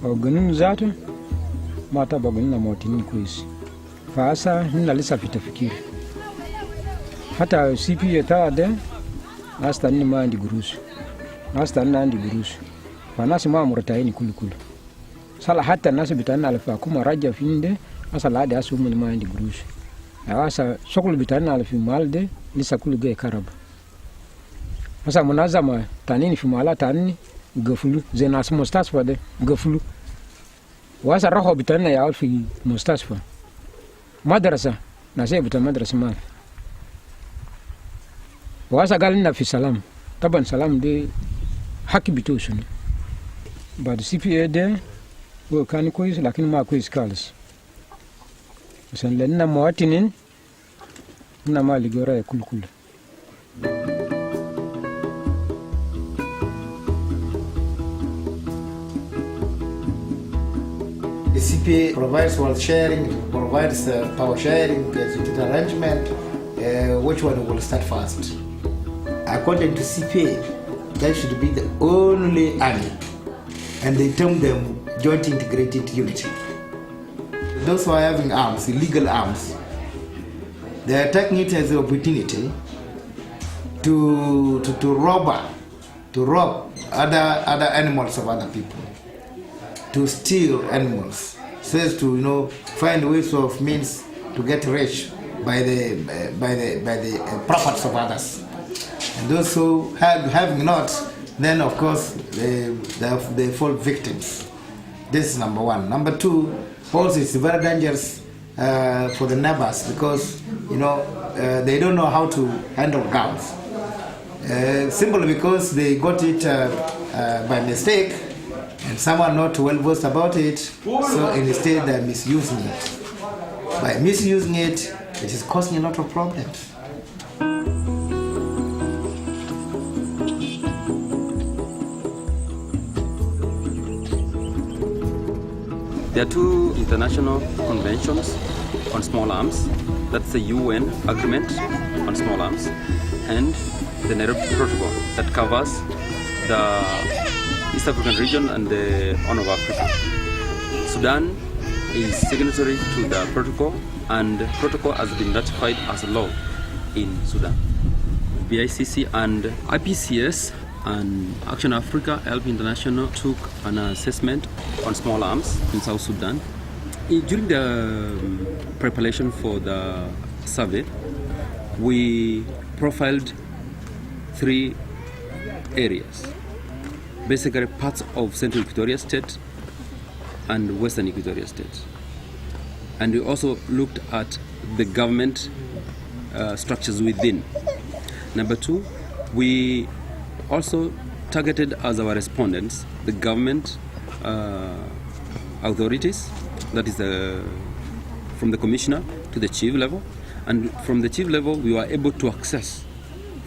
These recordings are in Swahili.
Ogunun zatu mata bagunun na motini kwezi. Fasa nina lisa fitafikiri. Hata CP ta de hasta ni mandi gurusu. Hasta ni andi gurusu. Fanasi ma murataini kulukulu. Sala hata nasi bitana alfa kuma raja finde asala ade asu mun mandi gurusu. Asa sokulu bitana alfi malde lisa kuluge karaba. Asa munazama tanini fi mala tanini gafulu zenas mustasfa de gafulu wasa raho bitana ya fi mustasfa madrasa nasib bitan madrasa mal wasa galina fi salam taban salam de haki bitosun bad CPA de wo kan ko is lakin ma ko is kalis san lenna muatinin na mali gora kulkul. The CPA provides wealth sharing, provides power sharing, the arrangement. Which one will start first? According to CPA, that should be the only army, and they term them joint integrated unity. Those who are having arms, illegal arms, they are taking it as an opportunity to rob other animals of other people, to steal animals, so as to find ways of means to get rich by the profits of others. And those who having not, then of course they fall victims. This is number one. Number two, also it's very dangerous for the neighbors because they don't know how to handle guns. Simply because they got it by mistake, and some are not well versed about it, so instead they're misusing it. By misusing it, it is causing a lot of problems. There are two international conventions on small arms. That's the UN Agreement on Small Arms and the Nairobi Protocol that covers the East African region and the Horn of Africa. Sudan is signatory to the protocol, and the protocol has been ratified as law in Sudan. BICC and IPCS and Action Africa Help International took an assessment on small arms in South Sudan. During the preparation for the survey, we profiled 3 areas, basically parts of Central Equatoria State and Western Equatoria State. And we also looked at the government structures within. Number 2, we also targeted as our respondents the government authorities, that is from the commissioner to the chief level, and from the chief level we were able to access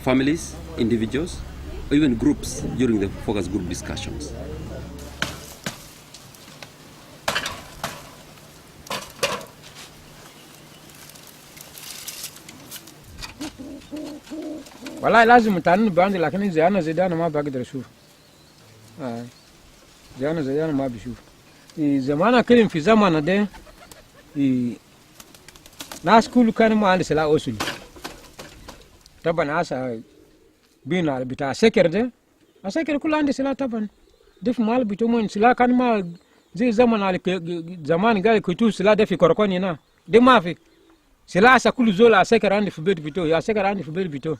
families, individuals, or even groups during the focus group discussions. والله لازم تاني باندي لكن زيانا زيدانا ما بقدر اشوف. زيانا زيدانا ما بشوف. زمانا كلم في زماننا ده ناس كل كانوا ما عندي سلاح أصلي. طبعا هسه بينا بتاع سكر ده السكر كل عندي سلاح طبعا. ده في مال بتومن سلاح كان ما زي زمان على زمان قال كتو سلاح ده في كركوني هنا. ده ما في. سلاح هسه كل زول السكر عندي في بيت بتو. يا سكر عندي في بيت بتو.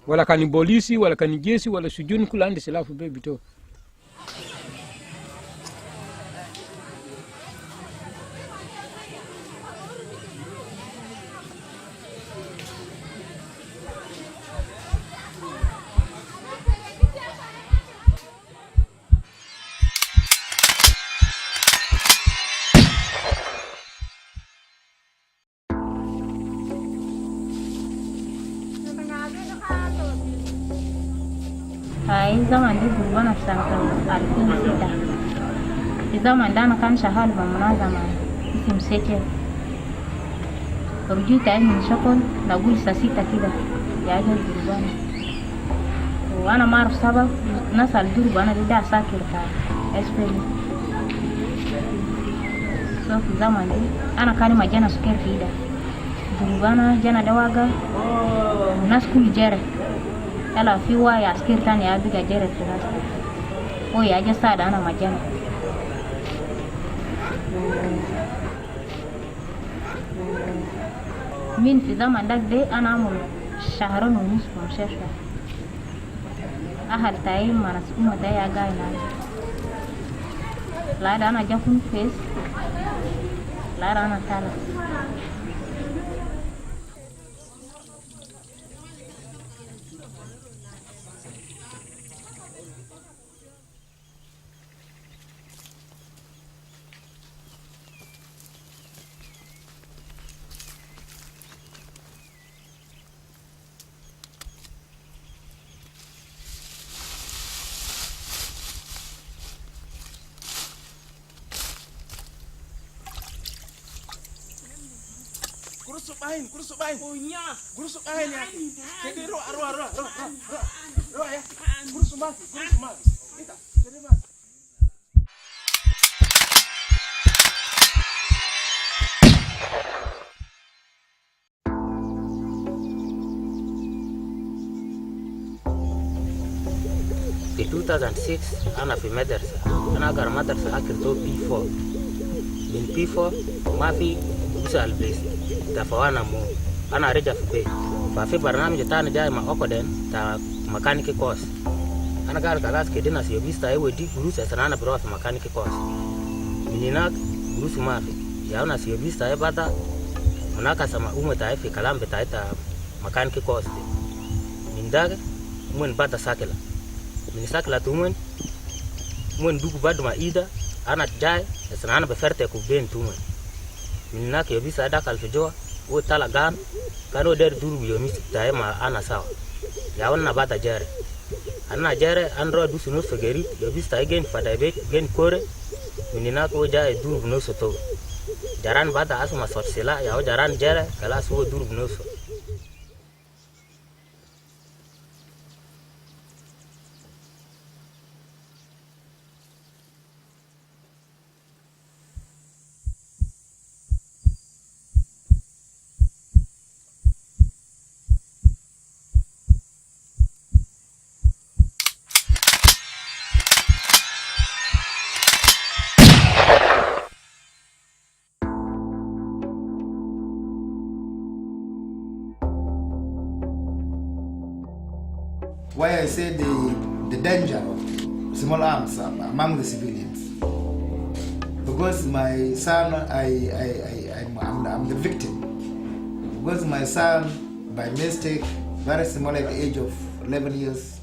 ولا كان بوليسي ولا كان جيسي ولا سجون كل عندي سلاح في بيت بتو. zaman dي قربانة في سنة 2006. في الزمن ده أنا كان شغال بمنظمة اسم سيكل. رجعت من شغل نقول الساعة 6 كده يا أجل قربانة، وأنا ما أعرف سبب. ناس الدرب أنا بدي أساكر أسفلي. في الزمن دي أنا كان مجانا سكر في إيدا قربانة جانا دواقة والناس كل جارة. يلا في واي عسكر تاني أبقى جارة في ناس ويا جساد أنا مجانا. من في زمن داك دي أنا عمل شهرين ونص في مستشفى. أهل تايم ما نسكومة تاي أقاينا لا ده أنا جاكم فيس لا ده أنا تالي. Kurusuk bain. Punya. Kurusuk bain ya. Jadi roh ya. Kurusuk mati. Kita. Jadi mati. Di 2006 ana fi madrasa. Ana agar madrasa akhir to P4. Min P4 ma fi bisa albis. Tafawana mo ana reja fi fa fi barnamij tani jay ma okoden ta mechanic course ana gar kalas ke dina si vista ewe di gurus sana bro fi mechanic course minina gurus ma fi ya una si vista e bata manaka sama ume ta fi kalambe ta mechanic course min daga mun bata sakela min sakela tumun mun dugu baduma ida ana jay sana be ferte ku ben tumun minna ke bisa ada kalfijo o talagan kano der duru yomi tae ma ana sawa ya wonna bata jare anna jare andro du sunu sogeri yo bisa gen fada be gen kore minna ko jae duru no soto jaran bata asma sotsela ya o jaran jare kala so duru no so. Why I say the danger of small arms among the civilians. Because my son, I'm the victim. Because my son, by mistake, very small at the age of 11 years,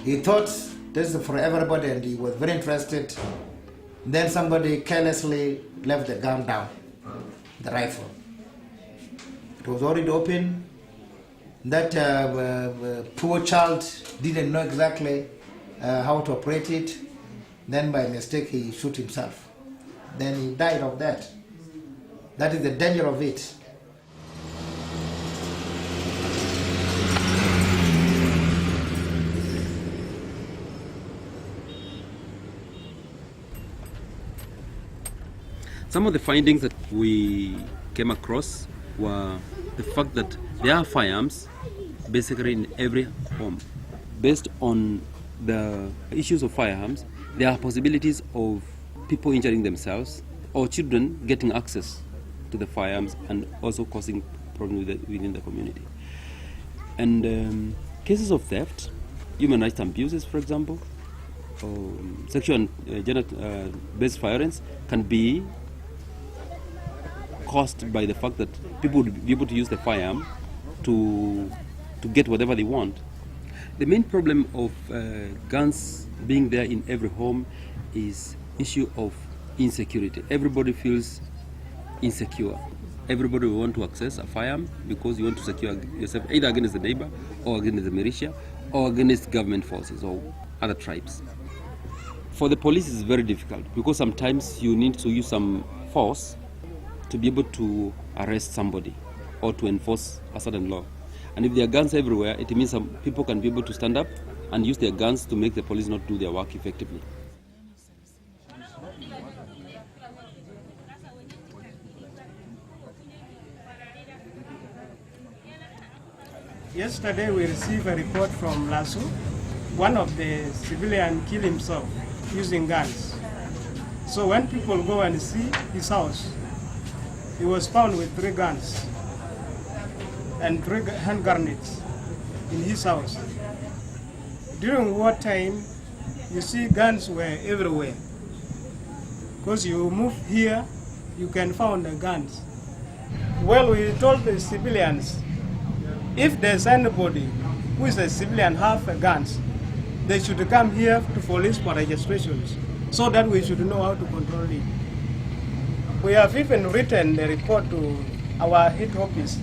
he thought this is for everybody and he was very interested. Then somebody carelessly left the gun down, the rifle. It was already open. That poor child didn't know exactly how to operate it. Then by mistake he shot himself. Then he died of that. That is the danger of it. Some of the findings that we came across were the fact that there are firearms basically in every home. Based on the issues of firearms, there are possibilities of people injuring themselves or children getting access to the firearms and also causing problems within the community. And cases of theft, human rights abuses, for example, sexual and gender-based violence can be caused by the fact that people would be able to use the firearm to get whatever they want. The main problem of guns being there in every home is issue of insecurity. Everybody feels insecure. Everybody will want to access a firearm because you want to secure yourself either against the neighbor or against the militia or against government forces or other tribes. For the police, it's very difficult because sometimes you need to use some force to be able to arrest somebody or to enforce a certain law. And if there are guns everywhere, it means some people can be able to stand up and use their guns to make the police not do their work effectively. Yesterday we received a report from Lasso. One of the civilians killed himself using guns. So when people go and see his house, he was found with 3 guns and 3 hand grenades in his house. During wartime, you see guns were everywhere. Because you move here, you can find the guns. Well, we told the civilians, if there's anybody who is a civilian have a guns, they should come here to police for registrations so that we should know how to control it. We have even written the report to our head office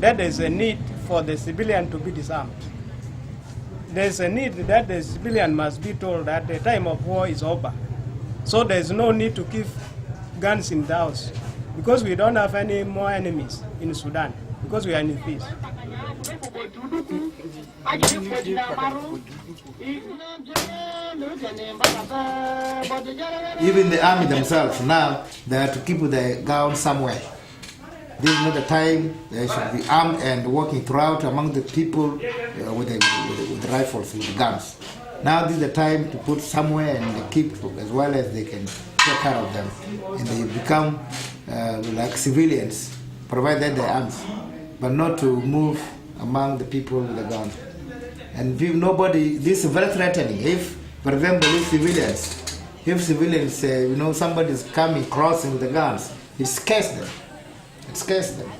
that there's a need for the civilian to be disarmed. There's a need that the civilian must be told that the time of war is over. So there's no need to keep guns in the house because we don't have any more enemies in Sudan because we are in peace. Even the army themselves now, they have to keep the gun somewhere. This is not the time they should be armed and walking throughout among the people with the rifles, with the guns. Now this is the time to put somewhere and they keep as well as they can take care of them. And they become like civilians, provided they're armed, but not to move among the people with the guns. And nobody, this is very threatening. If, for example, if civilians, somebody is coming, crossing with the guns, it scares them. It scares them.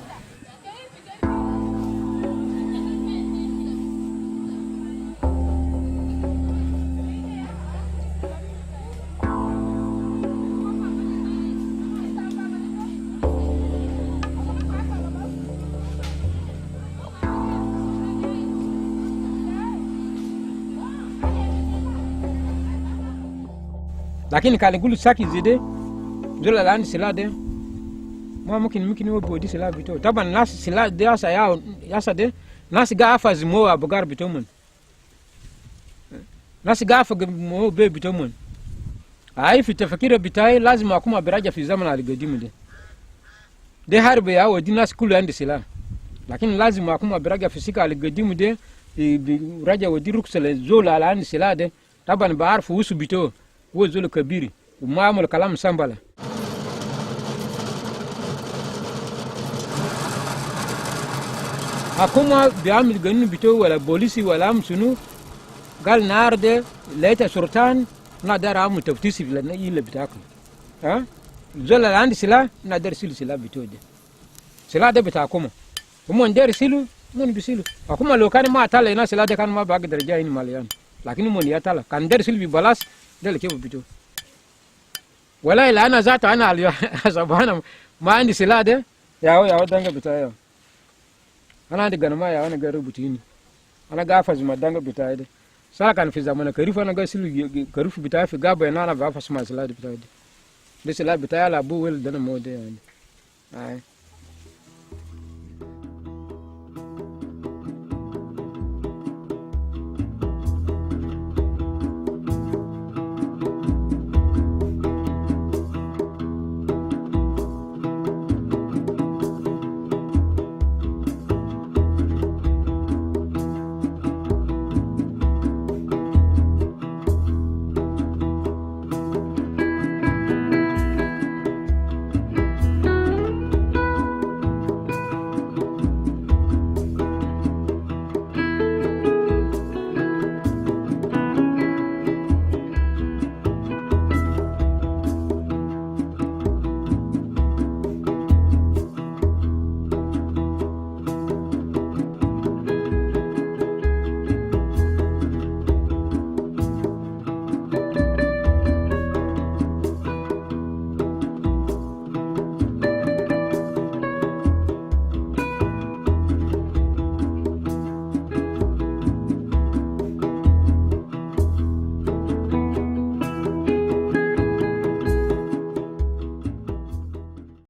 lakini kaligulu saki zide zola lani silade ma mumkin wo bodi sila bito taban nas sila de asa yasa de nas ga afa zimo abugar bito mun nas ga afa mo be bito mun ai fi tafakira bitai lazima akuma biraja fi zaman al-qadim de harbe ya wadi nas kulu ande sila lakini lazima akuma biraja fi sika al-qadim de raja wadi ruksala zola lani sila de taban baarfu usu bito wo zulu kabiri umamul kalam sambala akuma biamil ganu bito wala polisi wala msunu gal narde leta sultan na dara mu taftisi bila ile bitako ha zola landi sila na dar silu sila bito de sila de bitakuma umon der silu mon bisilu akuma lokani ma tala ina sila de kan ma bag darja in malian lakini mon ya tala kan der silu bi balas dele ke bito wala ila ana zata ana aliyo sabana ma andi sila de yawo danga bitayo ana diga ma ya wani ga rubutini ana gafa zuma danga bitaide sala kan fi zamana karifa na ga silu karifu bitaye fi gaba yana na gafa suma sila de bitaide de sila bitaya la bu wel dana mode yani ai